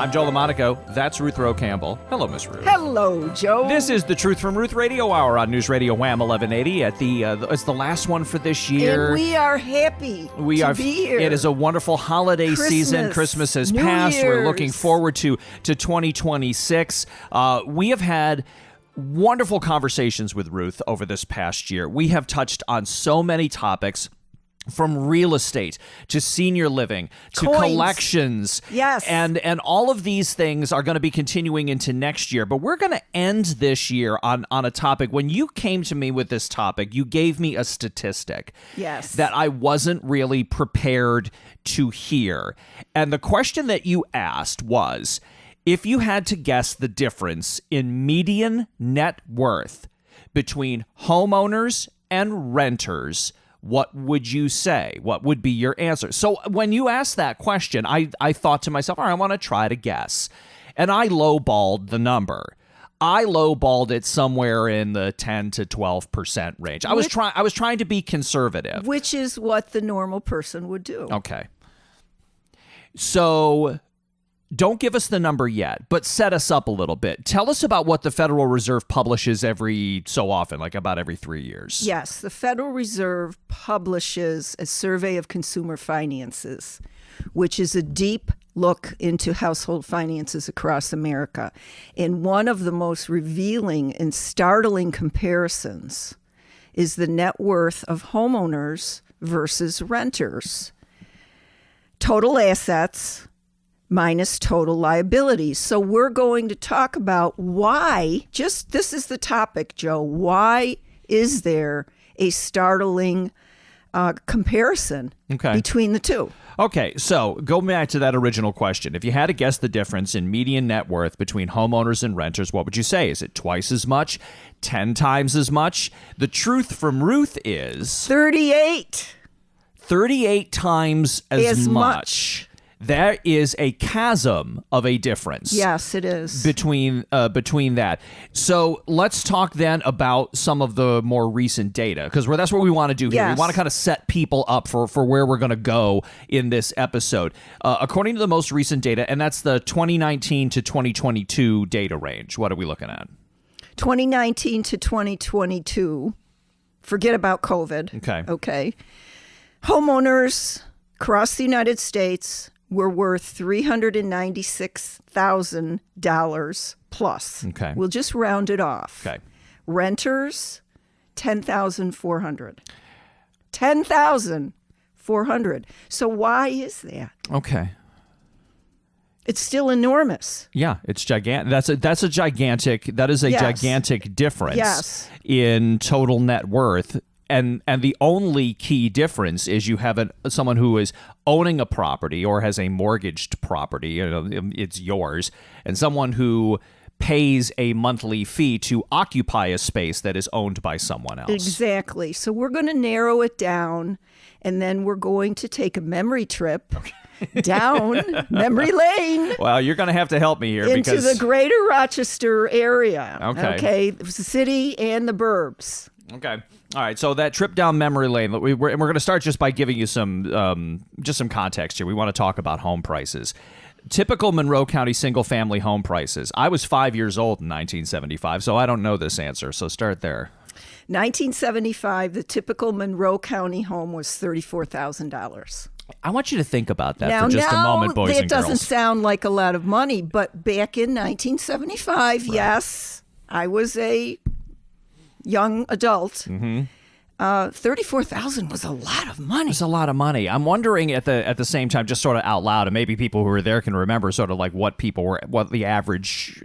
I'm Joe LaMonaco. That's Ruth Rowe Campbell. Hello, Miss Ruth. Hello, Joe. This is the Truth from Ruth Radio Hour on NewsRadio WHAM 1180. It's the last one for this year. And we are happy to be here. It is a wonderful holiday season. Christmas has New passed. Year's. We're looking forward to 2026. We have had wonderful conversations with Ruth over this past year. We have touched on so many topics, from real estate to senior living to Coins. Collections. Yes. And all of these things are going to be continuing into next year. But we're going to end this year on a topic. When you came to me with this topic, you gave me a statistic. Yes. That I wasn't really prepared to hear. And the question that you asked was, if you had to guess the difference in median net worth between homeowners and renters, what would you say? What would be your answer? So when you asked that question, I thought to myself, all right, I want to try to guess. And I lowballed the number. I lowballed it somewhere in the 10 to 12% range. I was trying to be conservative. Which is what the normal person would do. Okay. So don't give us the number yet, but set us up a little bit. Tell us about what the Federal Reserve publishes every so often, like about every 3 years. Yes, the Federal Reserve publishes a survey of consumer finances, which is a deep look into household finances across America. And one of the most revealing and startling comparisons is the net worth of homeowners versus renters. Total assets minus total liabilities. So we're going to talk about why, this is the topic, Joe, why is there a startling comparison between the two? Okay, so go back to that original question. If you had to guess the difference in median net worth between homeowners and renters, what would you say? Is it twice as much? 10 times as much? The truth from Ruth is 38 times as much. There is a chasm of a difference. Yes, it is. Between that. So let's talk then about some of the more recent data, because that's what we want to do here. Yes. We want to kind of set people up for where we're going to go in this episode. According to the most recent data, and that's the 2019 to 2022 data range, what are we looking at? 2019 to 2022. Forget about COVID. Okay. Homeowners across the United States were worth $396,000 plus. Okay. We'll just round it off. Okay. Renters, $10,400. $10,400. So why is that? Okay. It's still enormous. Yeah, it's gigantic. That is a gigantic difference in total net worth. And the only key difference is you have someone who is owning a property or has a mortgaged property, it's yours, and someone who pays a monthly fee to occupy a space that is owned by someone else. Exactly. So we're going to narrow it down, and then we're going to take a memory trip down memory lane. Well, you're going to have to help me here. Into the greater Rochester area. Okay. The city and the burbs. Okay. All right. So that trip down memory lane, we're going to start just by giving you some context here. We want to talk about home prices. Typical Monroe County single-family home prices. I was 5 years old in 1975, so I don't know this answer. So start there. 1975, the typical Monroe County home was $34,000. I want you to think about that for just a moment, boys and girls. It doesn't sound like a lot of money, but back in 1975, yes, I was a young adult. Mm-hmm. $34,000 was a lot of money. It's a lot of money. I'm wondering at the same time, just sort of out loud, and maybe people who were there can remember sort of like what the average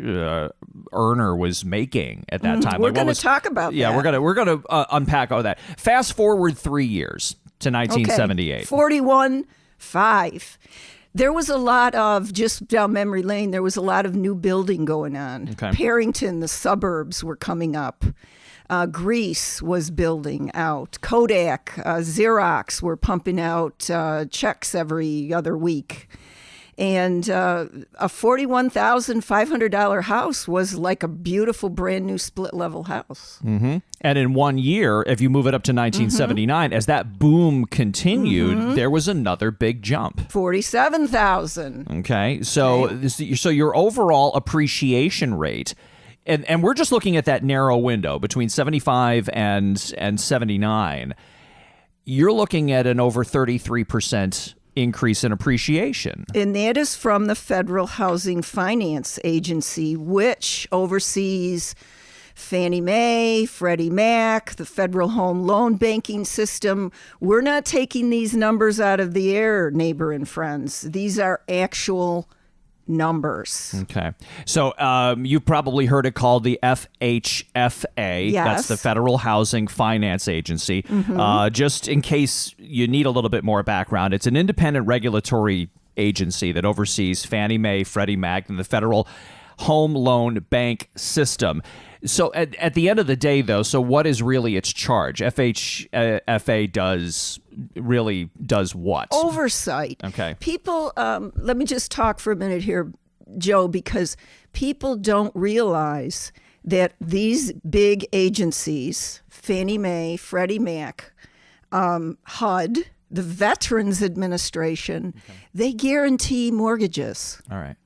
earner was making at that time. We're going to talk about that. Yeah, we're gonna unpack all that. Fast forward 3 years to 1978. 41.5. There was a lot of, just down memory lane, there was a lot of new building going on. Okay. Perrington, the suburbs were coming up. Greece was building out. Kodak, Xerox were pumping out checks every other week. And a $41,500 house was like a beautiful brand new split level house. Mm-hmm. And in 1 year, if you move it up to 1979, as that boom continued, there was another big jump. $47,000. Okay. So your overall appreciation rate, and we're just looking at that narrow window between 75 and 79, you're looking at an over 33% increase in appreciation. And that is from the Federal Housing Finance Agency, which oversees Fannie Mae, Freddie Mac, the Federal Home Loan Banking System. We're not taking these numbers out of the air, neighbor and friends. These are actual numbers. Okay. So you've probably heard it called the FHFA. Yes. That's the Federal Housing Finance Agency. Just in case you need a little bit more background, it's an independent regulatory agency that oversees Fannie Mae, Freddie Mac, and the Federal Home Loan Bank System. So at the end of the day, though, so what is really its charge? FHFA does what? Oversight. Okay. People, let me just talk for a minute here, Joe, because people don't realize that these big agencies, Fannie Mae, Freddie Mac, HUD, the Veterans Administration, they guarantee mortgages. All right.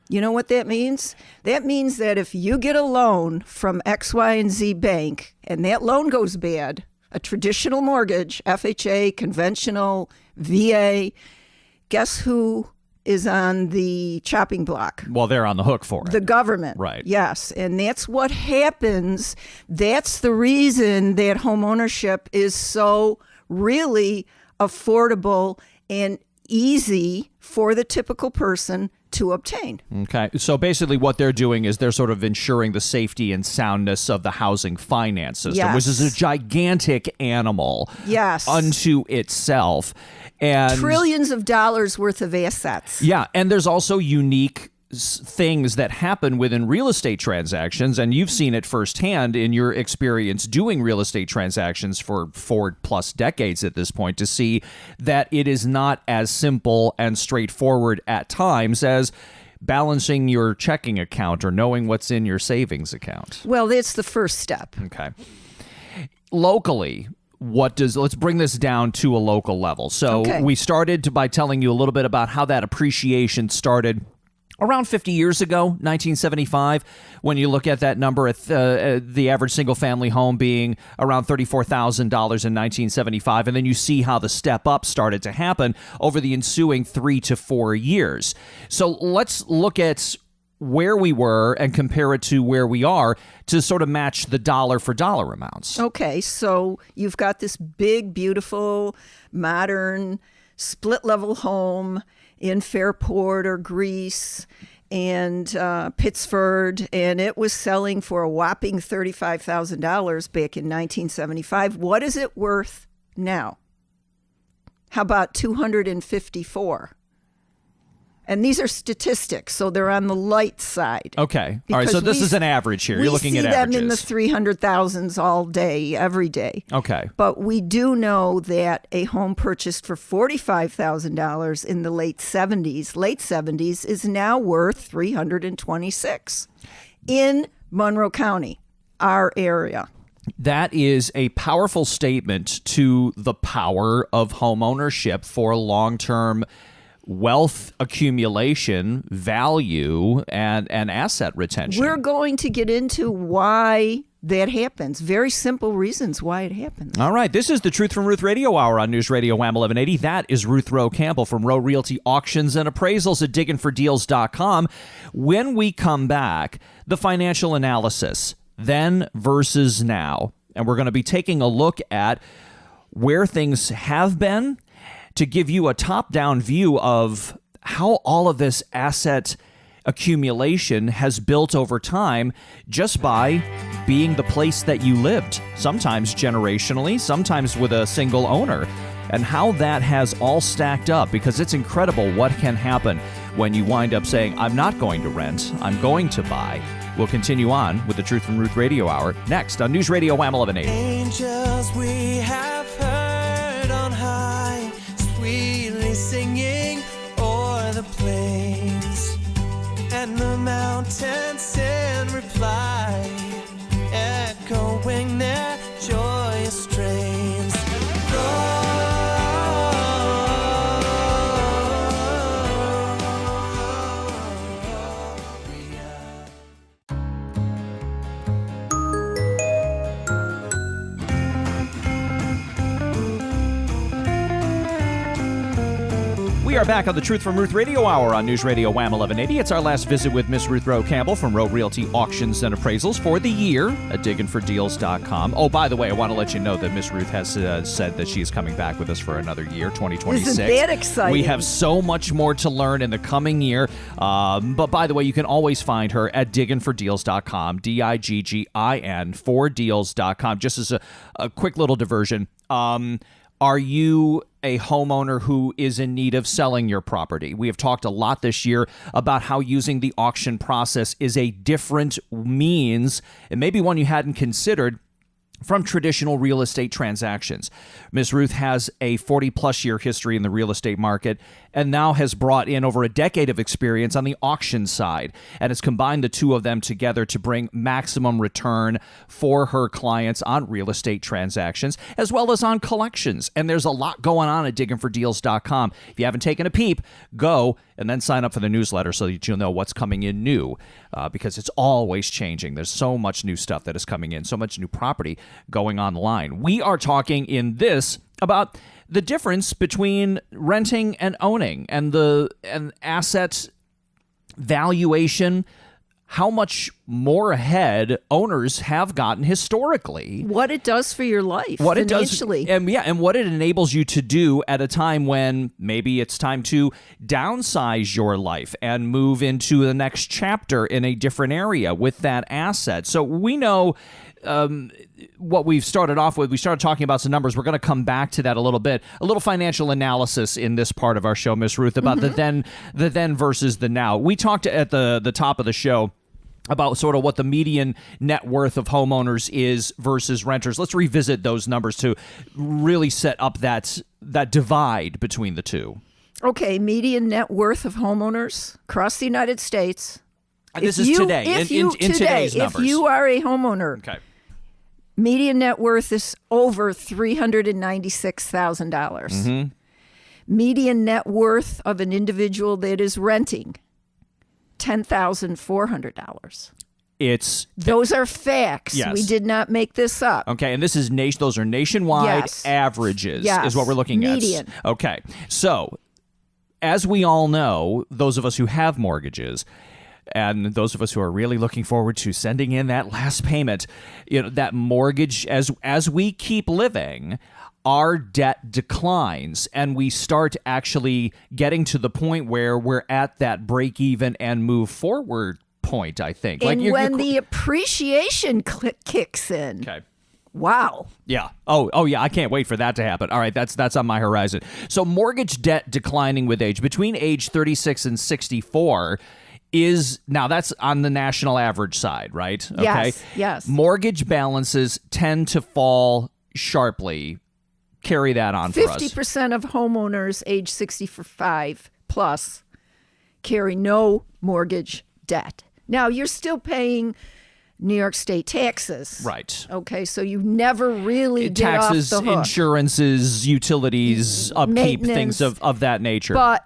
You know what that means? That means that if you get a loan from X, Y, and Z bank and that loan goes bad, a traditional mortgage, FHA, conventional, VA, guess who is on the chopping block? Well, they're on the hook for it. The government. Right. Yes. And that's what happens. That's the reason that homeownership is so really affordable and easy for the typical person to obtain. Okay. So basically what they're doing is they're sort of ensuring the safety and soundness of the housing finance system, which is a gigantic animal unto itself. And trillions of dollars worth of assets. Yeah. And there's also unique things that happen within real estate transactions, and you've seen it firsthand in your experience doing real estate transactions for 4+ decades at this point, to see that it is not as simple and straightforward at times as balancing your checking account or knowing what's in your savings account. Well, that's the first step. Okay. Locally, let's bring this down to a local level. So we started by telling you a little bit about how that appreciation started around 50 years ago, 1975, when you look at that number, at the average single-family home being around $34,000 in 1975, and then you see how the step up started to happen over the ensuing 3 to 4 years. So let's look at where we were and compare it to where we are to sort of match the dollar-for-dollar amounts. Okay, so you've got this big, beautiful, modern, split-level home in Fairport or Greece and Pittsford, and it was selling for a whopping $35,000 back in 1975. What is it worth now? How about $254,000? And these are statistics, so they're on the light side. Okay. All right, so this is an average here. You're looking at averages. We see them in the 300,000s all day, every day. Okay. But we do know that a home purchased for $45,000 in the late 70s is now worth $326,000 in Monroe County, our area. That is a powerful statement to the power of homeownership for long-term wealth accumulation, value, and asset retention. We're going to get into why that happens. Very simple reasons why it happens. All right. This is the Truth from Ruth Radio Hour on NewsRadio WHAM 1180. That is Ruth Rowe Campbell from Rowe Realty Auctions and Appraisals at digginfordeals.com. When we come back, the financial analysis, then versus now. And we're going to be taking a look at where things have been, to give you a top-down view of how all of this asset accumulation has built over time just by being the place that you lived, sometimes generationally, sometimes with a single owner, and how that has all stacked up, because it's incredible what can happen when you wind up saying, I'm not going to rent, I'm going to buy. We'll continue on with the Truth from Ruth Radio Hour next on News Radio WHAM 1180. Angels we have heard on high, sweetly singing o'er the plain. We are back on the Truth from Ruth Radio Hour on News Radio WHAM 1180. It's our last visit with Miss Ruth Rowe Campbell from Rowe Realty Auctions and Appraisals for the year at digginfordeals.com. Oh, by the way, I want to let you know that Miss Ruth has said that she is coming back with us for another year, 2026. Isn't that exciting? We have so much more to learn in the coming year. But by the way, you can always find her at digginfordeals.com, DIGGIN, fordeals.com. Just as a quick little diversion, are you a homeowner who is in need of selling your property? We have talked a lot this year about how using the auction process is a different means, and maybe one you hadn't considered, from traditional real estate transactions. Ms. Ruth has a 40-plus year history in the real estate market and now has brought in over a decade of experience on the auction side and has combined the two of them together to bring maximum return for her clients on real estate transactions as well as on collections. And there's a lot going on at digginfordeals.com. If you haven't taken a peep, go and then sign up for the newsletter so that you'll know what's coming in new because it's always changing. There's so much new stuff that is coming in, so much new property going online. We are talking in this about the difference between renting and owning and the asset valuation, how much more ahead owners have gotten historically. What it does for your life what financially. It does, and what it enables you to do at a time when maybe it's time to downsize your life and move into the next chapter in a different area with that asset. So we know what we've started off with. We started talking about some numbers. We're going to come back to that a little bit. A little financial analysis in this part of our show, Miss Ruth, about the then versus the now. We talked at the top of the show about sort of what the median net worth of homeowners is versus renters. Let's revisit those numbers to really set up that divide between the two. Okay, median net worth of homeowners across the United States. And this is today, in today's numbers. If you are a homeowner, okay, median net worth is over $396,000. Mm-hmm. Median net worth of an individual that is renting, $10,400. Those are facts. Yes. We did not make this up. Okay, and this is those are nationwide averages is what we're looking at. Median. Okay, so as we all know, those of us who have mortgages, and those of us who are really looking forward to sending in that last payment, that mortgage, as we keep living, our debt declines and we start actually getting to the point where we're at that break even and move forward point, I think. And when the appreciation kicks in. Okay. Wow. Yeah. Oh, yeah. I can't wait for that to happen. All right. That's on my horizon. So mortgage debt declining with age. Between age 36 and 64 now that's on the national average side, right? Okay. Yes. Mortgage balances tend to fall sharply. Carry that on for us. 50% of homeowners age 65 plus carry no mortgage debt. Now, you're still paying New York State taxes. Right. Okay, so you never really get taxes, off the hook. Insurances, utilities, upkeep, things of that nature. But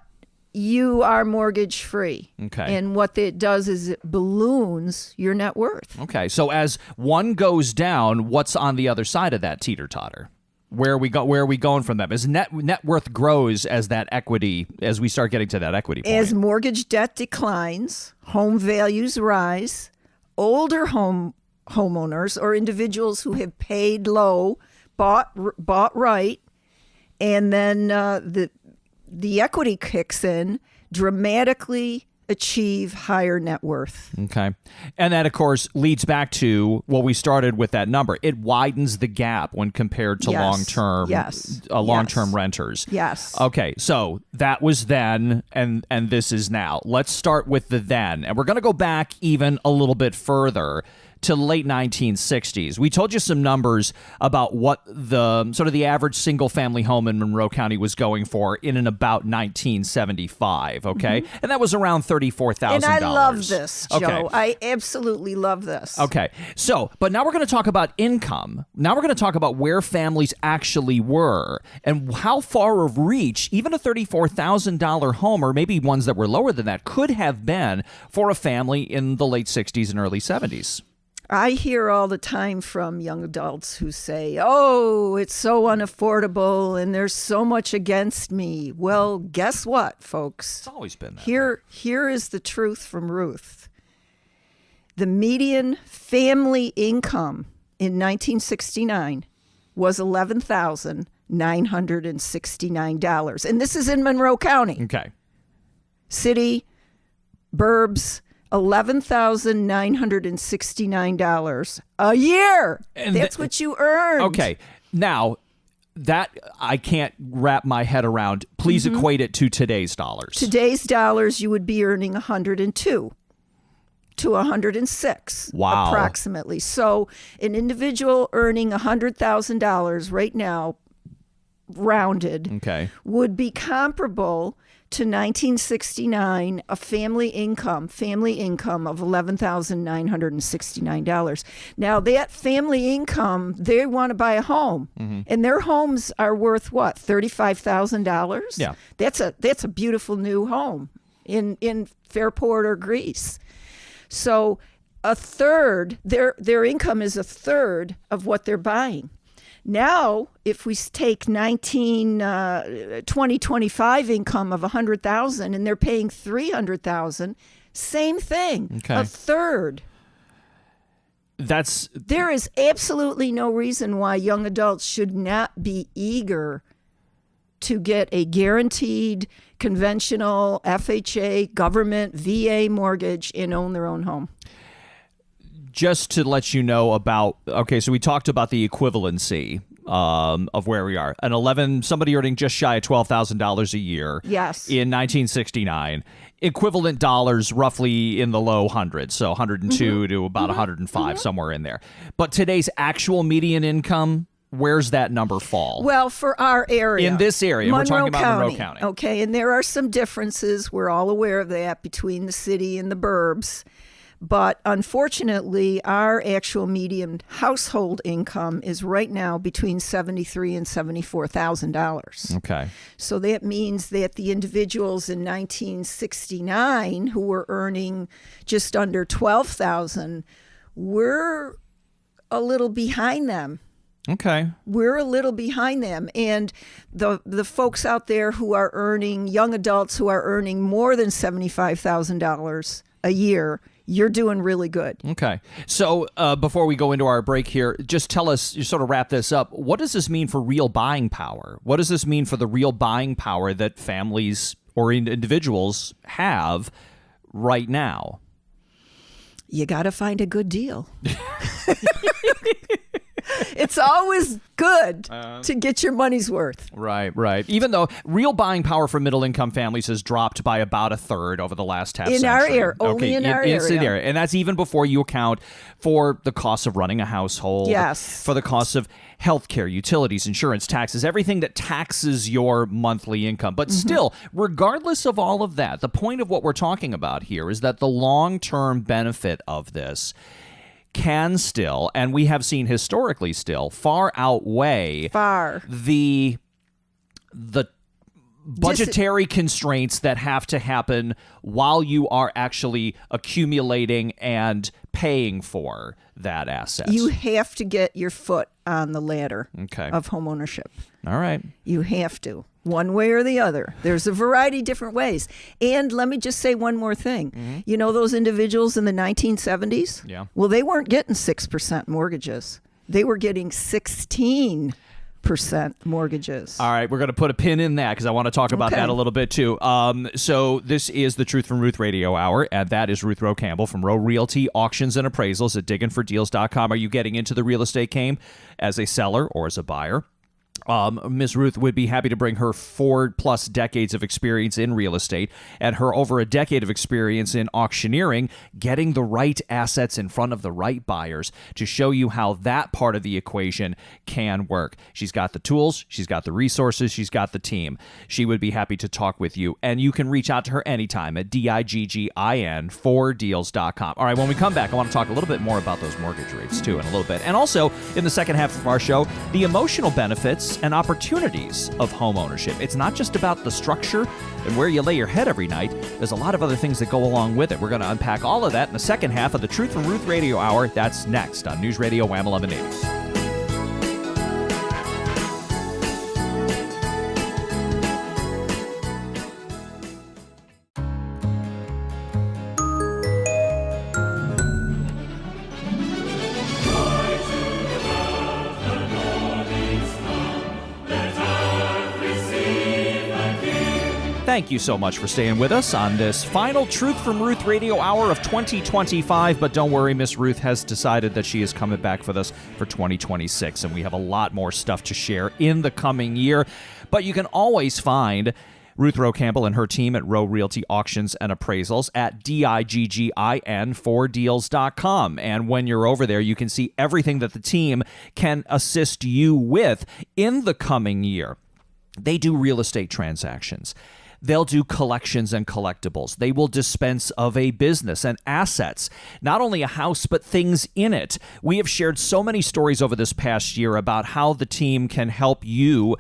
you are mortgage free. Okay. And what it does is it balloons your net worth. Okay, so as one goes down, what's on the other side of that teeter-totter? Where are we going from that? As net worth grows as that equity, as we start getting to that equity point. As mortgage debt declines, home values rise. Older homeowners or individuals who have paid low, bought right, and then the equity kicks in, dramatically achieve higher net worth. Okay. And that, of course, leads back to what we started with that number. It widens the gap when compared to long-term renters. Yes. Okay. So that was then, and this is now. Let's start with the then. And we're going to go back even a little bit further to late 1960s. We told you some numbers about what the sort of the average single-family home in Monroe County was going for in and about 1975, okay? Mm-hmm. And that was around $34,000. And I love this, Joe. Okay. I absolutely love this. Okay. So, but now we're going to talk about income. Now we're going to talk about where families actually were and how far of reach even a $34,000 home, or maybe ones that were lower than that, could have been for a family in the late 60s and early 70s. I hear all the time from young adults who say, oh, it's so unaffordable and there's so much against me. Well, guess what, folks? It's always been that way. Here is the truth from Ruth. The median family income in 1969 was $11,969. And this is in Monroe County. Okay. City, burbs, $11,969 a year. And that's what you earned. Okay. Now, that I can't wrap my head around. Please equate it to today's dollars. Today's dollars, you would be earning 102 to 106, Wow. approximately. So an individual earning $100,000 right now, rounded, Okay. would be comparable to 1969, a family income of $11,969. Now that family income, they want to buy a home, and their homes are worth what, $35,000? Yeah. That's a beautiful new home in Fairport or Greece. So a third, their income is a third of what they're buying. Now, if we take 2025 income of $100,000 and they're paying $300,000, same thing, Okay. a third. There is absolutely no reason why young adults should not be eager to get a guaranteed, conventional, FHA, government, VA mortgage and own their own home. Just to let you know about, okay, so we talked about the equivalency of where we are. Somebody earning just shy of $12,000 a year. Yes. In 1969. Equivalent dollars roughly in the low hundreds, so 102 to about 105, somewhere in there. But today's actual median income, where's that number fall? Well, for our area. In this area. We're talking about Monroe County. Okay, and there are some differences. We're all aware of that between the city and the burbs. But unfortunately, our actual median household income is right now between $73,000 and $74,000. Okay. So that means that the individuals in 1969 who were earning just under $12,000, we're a little behind them. Okay. We're a little behind them. And the folks out there who are earning, young adults who are earning more than $75,000 a year, you're doing really good. Okay. So before we go into our break here, just tell us, you sort of wrap this up, what does this mean for real buying power? What does this mean for the real buying power that families or individuals have right now? You got to find a good deal. It's always good to get your money's worth. Right, right. Even though real buying power for middle-income families has dropped by about a third over the last half century. In our area, only in our area. And that's even before you account for the cost of running a household. Yes. For the cost of healthcare, utilities, insurance, taxes, everything that taxes your monthly income. But still, regardless of all of that, the point of what we're talking about here is that the long-term benefit of this can still, and we have seen historically still, far outweigh the budgetary constraints that have to happen while you are actually accumulating and paying for that asset. You have to get your foot on the ladder of homeownership. All right. You have to, one way or the other. There's a variety of different ways. And let me just say one more thing. You know those individuals in the 1970s? Yeah. Well, they weren't getting 6% mortgages. They were getting 16% mortgages. All right, we're going to put a pin in that because I want to talk about that a little bit too. So this is the Truth from Ruth Radio Hour, and that is Ruth Rowe Campbell from Rowe Realty Auctions and Appraisals at digginfordeals.com. Are you getting into the real estate game as a seller or as a buyer? Ms. Ruth would be happy to bring her 4+ decades of experience in real estate and her over a decade of experience in auctioneering, getting the right assets in front of the right buyers to show you how that part of the equation can work. She's got the tools, she's got the resources, she's got the team. She would be happy to talk with you, and you can reach out to her anytime at diggin4deals.com. All right, when we come back, I want to talk a little bit more about those mortgage rates too in a little bit. And also, in the second half of our show, the emotional benefits risks and opportunities of homeownership. It's not just about the structure and where you lay your head every night. There's a lot of other things that go along with it. We're going to unpack all of that in the second half of the Truth from Ruth Radio Hour. That's next on News Radio WHAM 1180. Thank you so much for staying with us on this final Truth from Ruth Radio Hour of 2025. But don't worry, Miss Ruth has decided that she is coming back with us for 2026, and we have a lot more stuff to share in the coming year. But you can always find Ruth Rowe Campbell and her team at Rowe Realty Auctions and Appraisals at DIGGIN4deals.com. And when you're over there, you can see everything that the team can assist you with in the coming year. They do real estate transactions. They'll do collections and collectibles. They will dispense of a business and assets, not only a house, but things in it. We have shared so many stories over this past year about how the team can help you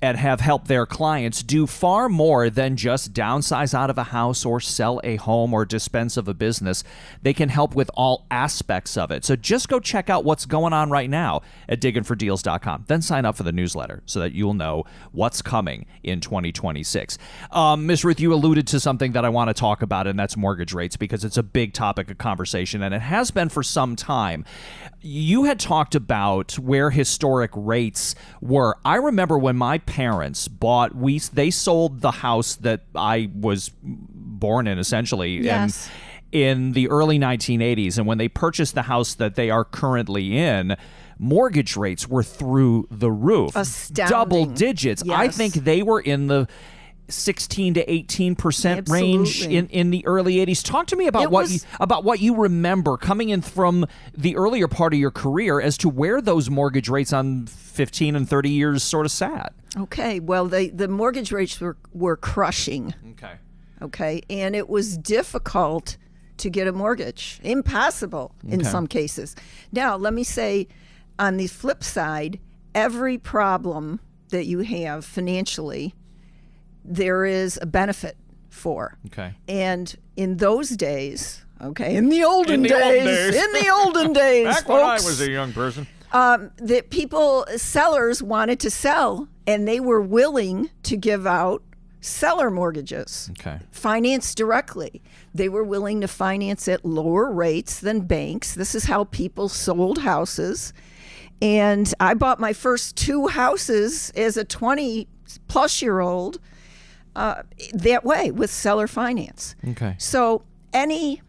and have helped their clients do far more than just downsize out of a house or sell a home or dispense of a business. They can help with all aspects of it. So just go check out what's going on right now at digginfordeals.com. Then sign up for the newsletter so that you'll know what's coming in 2026. Ms. Ruth, you alluded to something that I want to talk about, and that's mortgage rates, because it's a big topic of conversation, and it has been for some time. You had talked about where historic rates were. I remember when my parents bought, they sold the house that I was born in, essentially, yes, in the early 1980s. And when they purchased the house that they are currently in, mortgage rates were through the roof. Astounding. Double digits. Yes. I think they were in the 16 to 18% range in the early 80s. Talk to me about what you remember coming in from the earlier part of your career as to where those mortgage rates on 15 and 30 years sort of sat. Okay, well, the mortgage rates were crushing. Okay, and it was difficult to get a mortgage, impossible in some cases. Now, let me say, on the flip side, every problem that you have financially, there is a benefit for. Okay. And in those days, in the olden days, back folks, when I was a young person, sellers wanted to sell, and they were willing to give out seller mortgages, financed directly. They were willing to finance at lower rates than banks. This is how people sold houses. And I bought my first two houses as a 20-plus-year-old that way, with seller finance. Okay. So any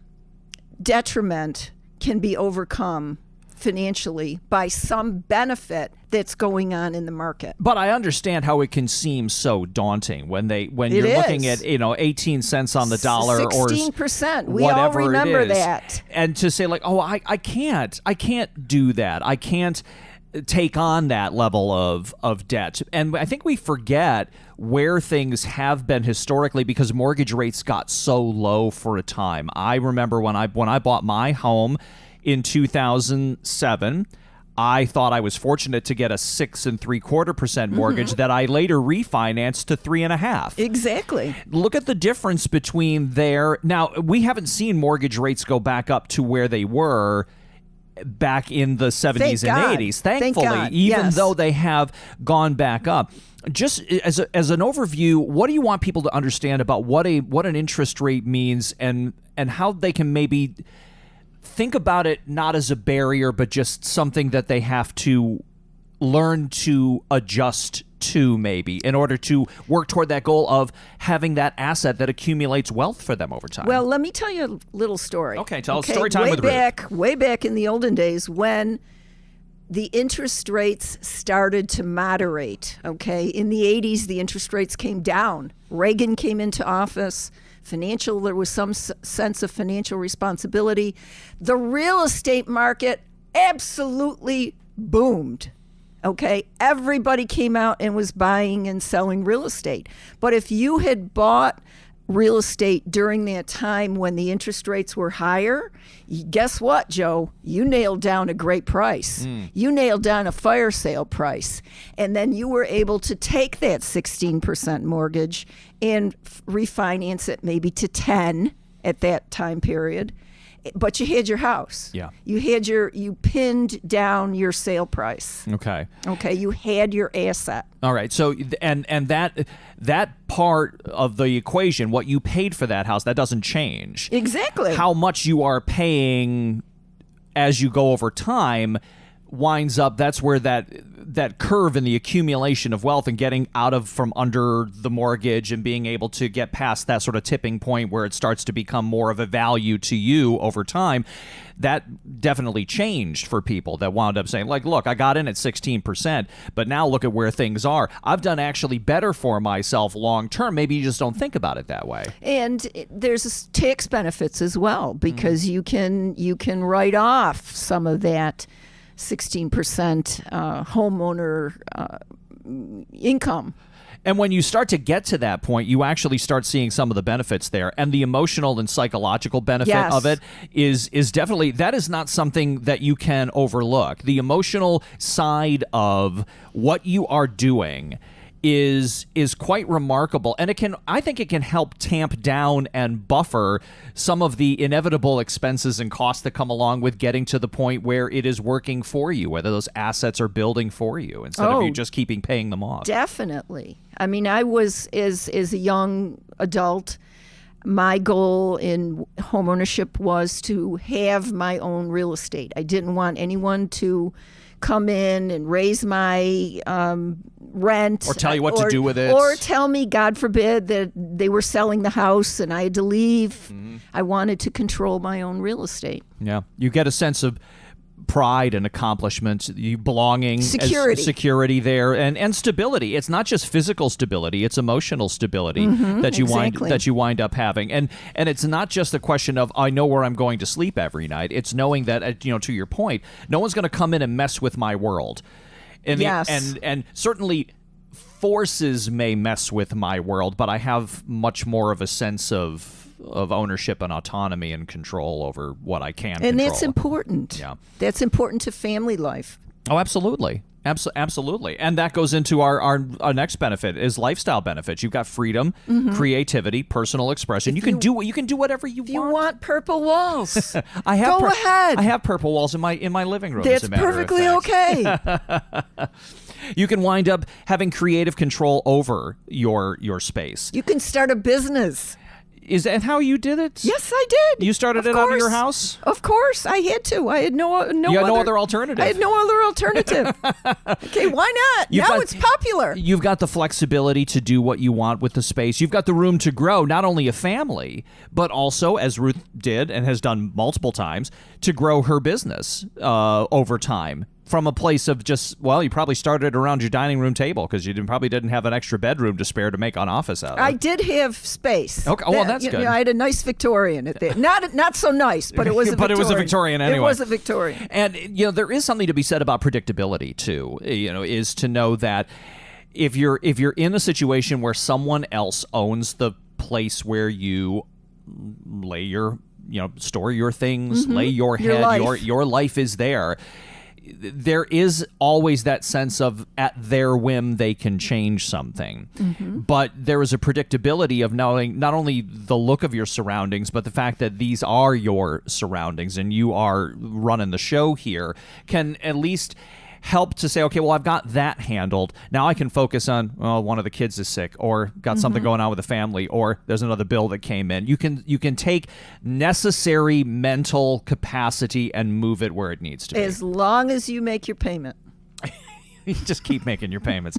detriment can be overcome financially by some benefit that's going on in the market. But I understand how it can seem so daunting when you're looking at 18 cents on the dollar 16%. or we all whatever remember it is, that. and to say like, I can't do that. I can't take on that level of debt. And I think we forget where things have been historically because mortgage rates got so low for a time. I remember when I bought my home in 2007, I thought I was fortunate to get a 6 3/4% mortgage that I later refinanced to 3.5%. Exactly. Look at the difference between there. Now, we haven't seen mortgage rates go back up to where they were back in the 70s and 80s, thankfully, even though they have gone back up. Just as an overview, what do you want people to understand about what an interest rate means and how they can maybe think about it not as a barrier, but just something that they have to learn to adjust to, maybe, in order to work toward that goal of having that asset that accumulates wealth for them over time? Well, let me tell you a little story. Okay, tell us story time with Ruth. Way back in the olden days when the interest rates started to moderate, in the 80s, the interest rates came down. Reagan came into office. There was some sense of financial responsibility. The real estate market absolutely boomed. Everybody came out and was buying and selling real estate. But if you had bought real estate during that time when the interest rates were higher, guess what, Joe? You nailed down a great price. You nailed down a fire sale price. And then you were able to take that 16% mortgage and refinance it maybe to 10 at that time period. But you had your house. Yeah. You pinned down your sale price. Okay. Okay. You had your asset. All right. So and that part of the equation, what you paid for that house, that doesn't change. Exactly. How much you are paying as you go over time winds up, that's where that curve in the accumulation of wealth and getting out of from under the mortgage and being able to get past that sort of tipping point where it starts to become more of a value to you over time, that definitely changed for people that wound up saying, like, look, I got in at 16%, but now look at where things are. I've done actually better for myself long term. Maybe you just don't think about it that way. And there's tax benefits as well, because you can write off some of that 16% homeowner income. And when you start to get to that point, you actually start seeing some of the benefits there. And the emotional and psychological benefit of it is definitely, that is not something that you can overlook. The emotional side of what you are doing is quite remarkable, and I think it can help tamp down and buffer some of the inevitable expenses and costs that come along with getting to the point where it is working for you, whether those assets are building for you instead of you just paying them off. Definitely. I mean, I was as a young adult, my goal in homeownership was to have my own real estate. I didn't want anyone to come in and raise my rent. Or tell you what to do with it. Or tell me, God forbid, that they were selling the house and I had to leave. Mm-hmm. I wanted to control my own real estate. Yeah. You get a sense of pride and accomplishment, you belonging, security there, and stability. It's not just physical stability; it's emotional stability that you wind up having, and it's not just a question of I know where I'm going to sleep every night. It's knowing that to your point, no one's going to come in and mess with my world, and certainly forces may mess with my world, but I have much more of a sense of ownership and autonomy and control over what I can control. And that's important. Yeah. That's important to family life. Oh, absolutely. Absolutely. And that goes into our next benefit is lifestyle benefits. You've got freedom, creativity, personal expression. You can do whatever you want. You want purple walls. Go ahead. I have purple walls in my living room. That's perfectly okay. You can wind up having creative control over your space. You can start a business. Is that how you did it? Yes, I did. You started it out of your house? Of course, I had to. I had no other alternative. I had no other alternative. Okay, why not? It's popular. You've got the flexibility to do what you want with the space. You've got the room to grow not only a family, but also, as Ruth did and has done multiple times, to grow her business over time. From a place of you probably started around your dining room table because you probably didn't have an extra bedroom to spare to make an office out of. I did have space. Okay, well, that's good. I had a nice Victorian at there. Not so nice, but it was a Victorian. But it was a Victorian anyway. It was a Victorian. And, there is something to be said about predictability, too, is to know that if you're in a situation where someone else owns the place where you lay your, store your things, lay your head, your life is there. There is always that sense of at their whim they can change something. But there is a predictability of knowing not only the look of your surroundings, but the fact that these are your surroundings and you are running the show here can at least help to say, okay, well, I've got that handled. Now I can focus on, one of the kids is sick or got something going on with the family or there's another bill that came in. You can take necessary mental capacity and move it where it needs to be. As long as you make your payment. You just keep making your payments.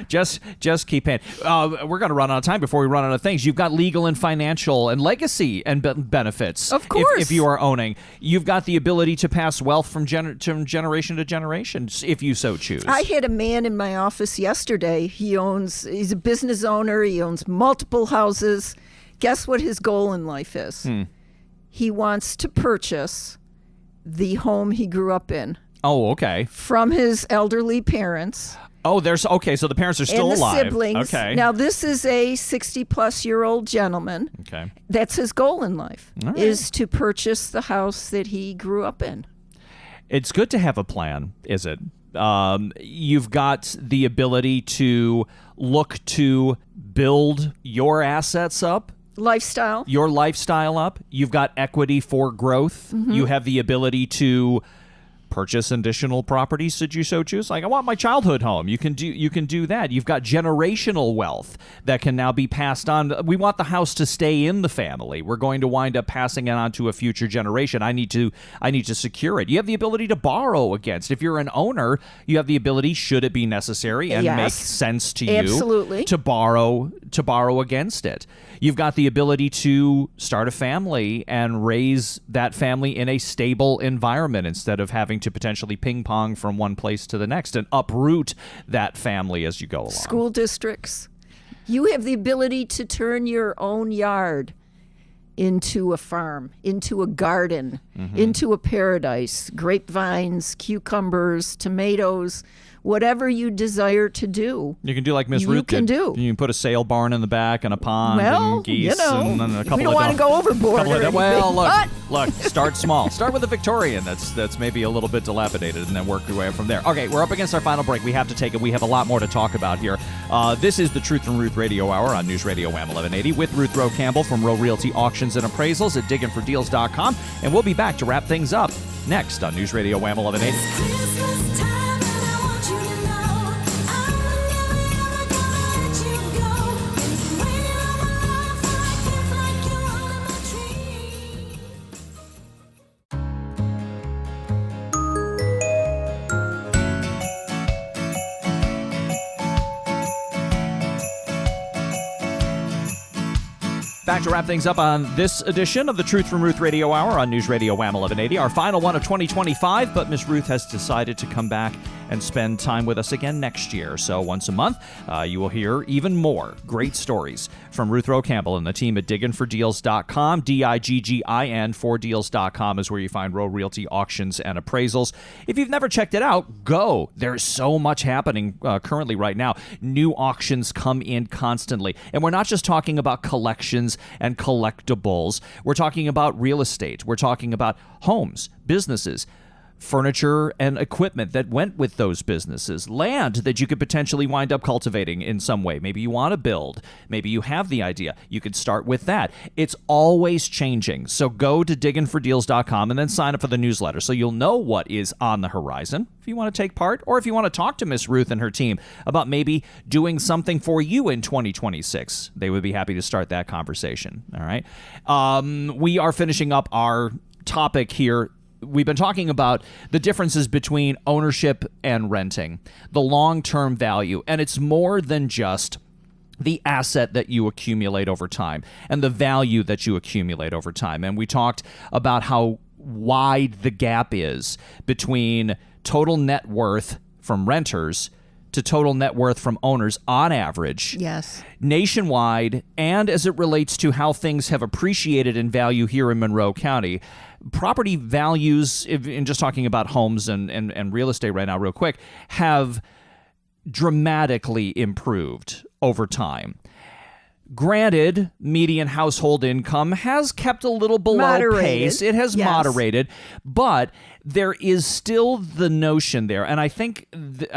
Just keep paying. We're going to run out of time before we run out of things. You've got legal and financial and legacy and benefits. Of course. If you are owning. You've got the ability to pass wealth from generation to generation if you so choose. I had a man in my office yesterday. He's a business owner. He owns multiple houses. Guess what his goal in life is? He wants to purchase the home he grew up in. Oh, okay. From his elderly parents. Oh, okay, so the parents are still and the alive. Siblings. Okay. Now, this is a 60-plus-year-old gentleman. Okay. That's his goal in life, All right. is to purchase the house that he grew up in. It's good to have a plan, is it? You've got the ability to look to build your assets up, Lifestyle. your lifestyle up. You've got equity for growth. You have the ability to purchase additional properties should you so choose. Like, I want my childhood home. You can do that. You've got generational wealth that can now be passed on. We want the house to stay in the family. We're going to wind up passing it on to a future generation. I need to secure it. You have the ability to borrow against. If you're an owner, you have the ability, should it be necessary and Yes. make sense to you, Absolutely. to borrow against it. You've got the ability to start a family and raise that family in a stable environment instead of having to potentially ping pong from one place to the next and uproot that family as you go along. School districts. You have the ability to turn your own yard into a farm, into a garden, into a paradise. Grapevines, cucumbers, tomatoes, whatever you desire to do. You can do like Miss You Ruth can did. do. You can put a sail barn in the back and a pond Well, and geese and then a couple we don't of want to go overboard. or anything, well, but look, start small. Start with a Victorian that's maybe a little bit dilapidated and then work your way up from there. Okay, we're up against our final break. We have to take it. We have a lot more to talk about here. This is the Truth from Ruth Radio Hour on News Radio WHAM 1180 with Ruth Rowe Campbell from Rowe Realty Auctions and Appraisals at digginfordeals.com. And we'll be back to wrap things up next on News Radio WHAM 1180. Christmas time and I want you to know I'm never gonna let you go. Waiting all my life for a gift like you're under my tree. Back to wrap things up on this edition of the Truth from Ruth Radio Hour on News Radio WHAM 1180, our final one of 2025, but Miss Ruth has decided to come back and spend time with us again next year. So once a month, you will hear even more great stories from Ruth Rowe Campbell and the team at digginfordeals.com. DIGGIN 4deals.com is where you find Rowe Realty Auctions and Appraisals. If you've never checked it out, go. There's so much happening currently right now. New auctions come in constantly. And we're not just talking about collections and collectibles. We're talking about real estate. We're talking about homes, businesses, furniture and equipment that went with those businesses, land that you could potentially wind up cultivating in some way. Maybe you want to build. Maybe you have the idea. You could start with that. It's always changing. So go to digginfordeals.com and then sign up for the newsletter so you'll know what is on the horizon if you want to take part or if you want to talk to Miss Ruth and her team about maybe doing something for you in 2026. They would be happy to start that conversation. All right. We are finishing up our topic here. We've been talking about the differences between ownership and renting, the long-term value, and it's more than just the asset that you accumulate over time and the value that you accumulate over time. And we talked about how wide the gap is between total net worth from renters to total net worth from owners on average. yes. Nationwide, and as it relates to how things have appreciated in value here in Monroe County. Property values, in just talking about homes and real estate right now real quick, have dramatically improved over time. Granted, median household income has kept a little below Moderated. pace. It has Yes. moderated, but there is still the notion there, and I think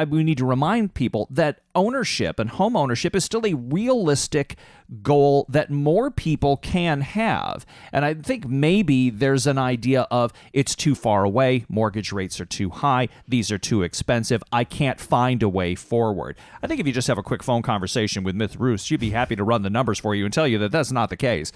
we need to remind people that ownership and home ownership is still a realistic goal that more people can have. And I think maybe there's an idea of it's too far away, mortgage rates are too high, these are too expensive, I can't find a way forward. I think if you just have a quick phone conversation with Miss Ruth, she'd be happy to run the numbers for you and tell you that that's not the case.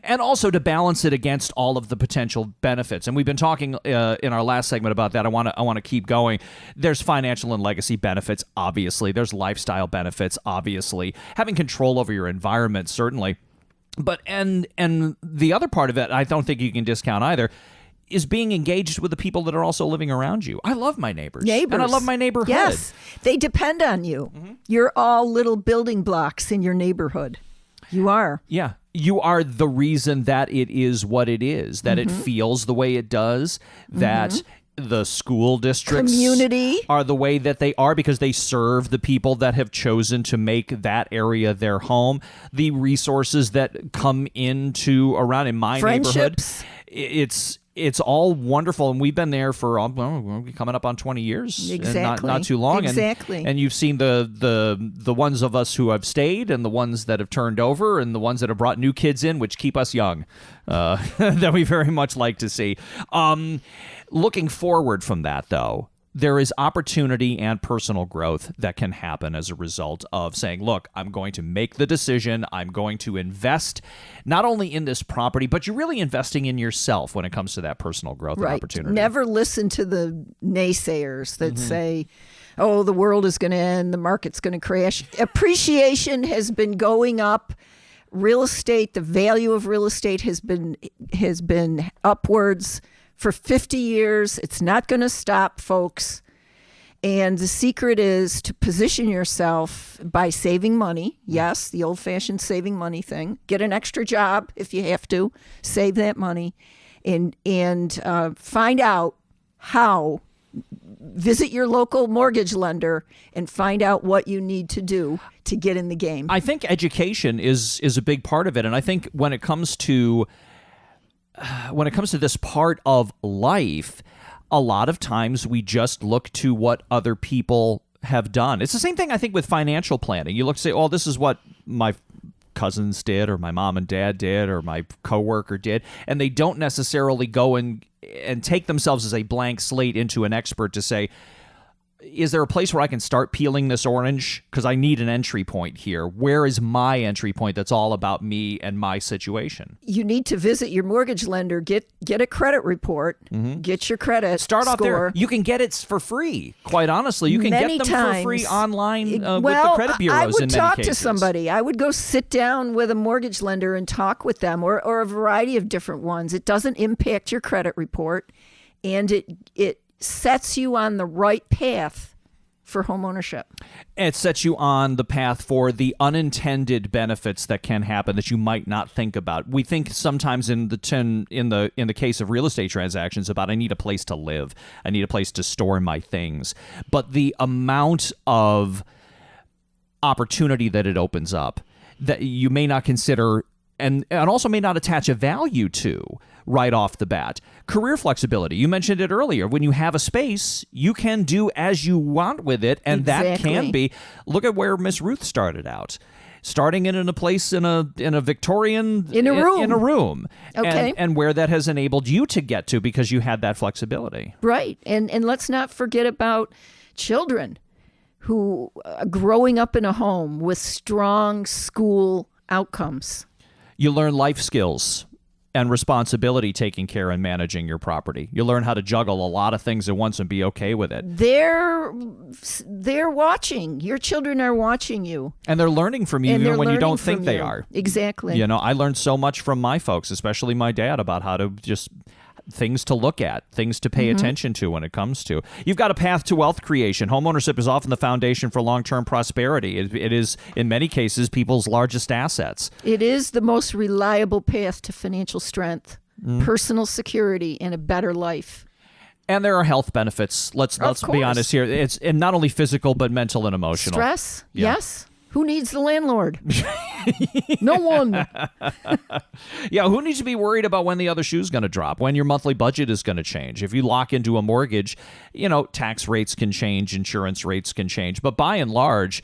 And also to balance it against all of the potential benefits. And we've been talking in our last segment about that. I want to keep going. There's financial and legacy benefits, obviously. There's lifestyle benefits, obviously. Having control over your environment, certainly. But and the other part of it, I don't think you can discount either, is being engaged with the people that are also living around you. I love my neighbors. And I love my neighborhood. Yes. They depend on you. You're all little building blocks in your neighborhood. You are. Yeah. You are the reason that it is what it is, that it feels the way it does, that the school districts Community. are the way that they are because they serve the people that have chosen to make that area their home. The resources that come into around in my neighborhood, it's all wonderful, and we've been there for coming up on 20 years. Exactly. Not too long. Exactly. And you've seen the ones of us who have stayed and the ones that have turned over and the ones that have brought new kids in, which keep us young, that we very much like to see. Looking forward from that, though, there is opportunity and personal growth that can happen as a result of saying, look, I'm going to make the decision. I'm going to invest not only in this property, but you're really investing in yourself when it comes to that personal growth and opportunity. Never listen to the naysayers that say, oh, the world is going to end, the market's going to crash. Appreciation has been going up. Real estate, the value of real estate has been upwards for 50 years. It's not going to stop, folks. And the secret is to position yourself by saving money. Yes, the old-fashioned saving money thing. Get an extra job if you have to. Save that money. And find out how. Visit your local mortgage lender and find out what you need to do to get in the game. I think education is a big part of it. And I think when it comes to this part of life, a lot of times we just look to what other people have done. It's the same thing, I think, with financial planning. You look and say, oh, this is what my cousins did or my mom and dad did or my coworker did, and they don't necessarily go and take themselves as a blank slate into an expert to say, is there a place where I can start peeling this orange? Because I need an entry point here. Where is my entry point that's all about me and my situation? You need to visit your mortgage lender, get a credit report, get your credit Start off score. there. You can get it for free. Quite honestly, you can Many get them times. for free online with the credit bureaus. I would in many talk cases. to somebody. I would go sit down with a mortgage lender and talk with them, or a variety of different ones. It doesn't impact your credit report, and it sets you on the right path for homeownership. It sets you on the path for the unintended benefits that can happen that you might not think about. We think sometimes in the case of real estate transactions about I need a place to live, I need a place to store my things, but the amount of opportunity that it opens up that you may not consider and also may not attach a value to right off the bat. Career flexibility. You mentioned it earlier. When you have a space, you can do as you want with it, and that can be. Look at where Miss Ruth started out. Starting in a place in a Victorian in a room. Okay. And where that has enabled you to get to because you had that flexibility. Right. And let's not forget about children who growing up in a home with strong school outcomes. You learn life skills and responsibility taking care and managing your property. You learn how to juggle a lot of things at once and be okay with it. They're watching. Your children are watching you. And they're learning from you even when you don't think they are. Exactly. You know, I learned so much from my folks, especially my dad, about how to just things to look at, things to pay attention to when it comes to. You've got a path to wealth creation. Homeownership is often the foundation for long-term prosperity. It is, in many cases, people's largest assets. It is the most reliable path to financial strength, personal security, and a better life. And there are health benefits. Let's be honest here. It's and not only physical, but mental and emotional. Stress, Yeah. yes. Who needs the landlord? No one. Yeah, who needs to be worried about when the other shoe's going to drop, when your monthly budget is going to change? If you lock into a mortgage, you know, tax rates can change, insurance rates can change. But by and large,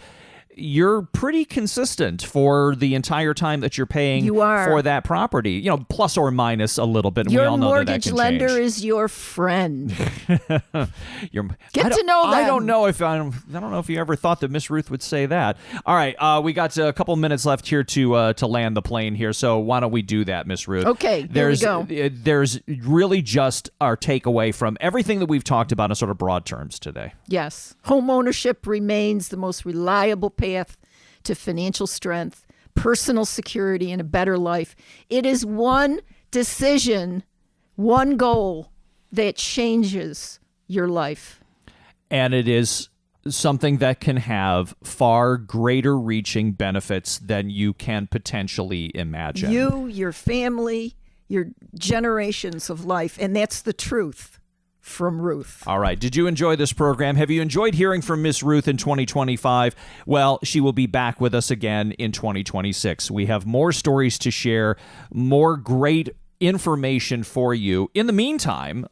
you're pretty consistent for the entire time that you're paying for that property, you know, plus or minus a little bit. And Your we all know mortgage that can lender change. is your friend. Get to know them. I don't know if you ever thought that Miss Ruth would say that. All right, we got a couple minutes left here to land the plane here, so why don't we do that, Miss Ruth? Okay, there we go. There's really just our takeaway from everything that we've talked about in sort of broad terms today. Yes. Homeownership remains the most reliable path to financial strength, personal security, and a better life. It is one decision, one goal that changes your life. And it is something that can have far greater reaching benefits than you can potentially imagine. You, your family, your generations of life, and that's the truth. from Ruth. All right. Did you enjoy this program? Have you enjoyed hearing from Miss Ruth in 2025? Well, she will be back with us again in 2026. We have more stories to share, more great information for you. In the meantime,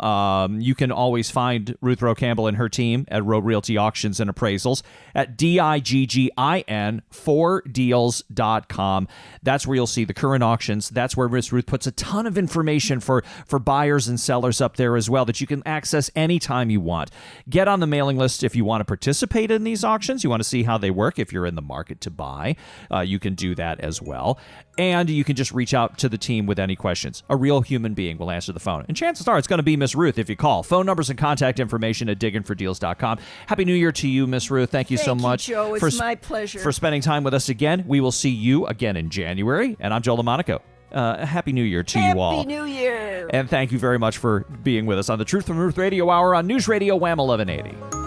you can always find Ruth Rowe Campbell and her team at Rowe Realty Auctions and Appraisals at DIGGIN4deals.com. That's where you'll see the current auctions. That's where Miss Ruth puts a ton of information for buyers and sellers up there as well that you can access anytime you want. Get on the mailing list if you want to participate in these auctions. You want to see how they work. If you're in the market to buy, you can do that as well. And you can just reach out to the team with any questions. A real human being will answer the phone. And chances are it's going to be Miss Ruth if you call. Phone numbers and contact information at digginfordeals.com. Happy New Year to you, Miss Ruth. Thank you so much. Joe. It's my pleasure. For spending time with us again. We will see you again in January. And I'm Joe LaMonaco. Happy New Year to you all. Happy New Year. And thank you very much for being with us on the Truth from Ruth Radio Hour on News Radio WHAM 1180.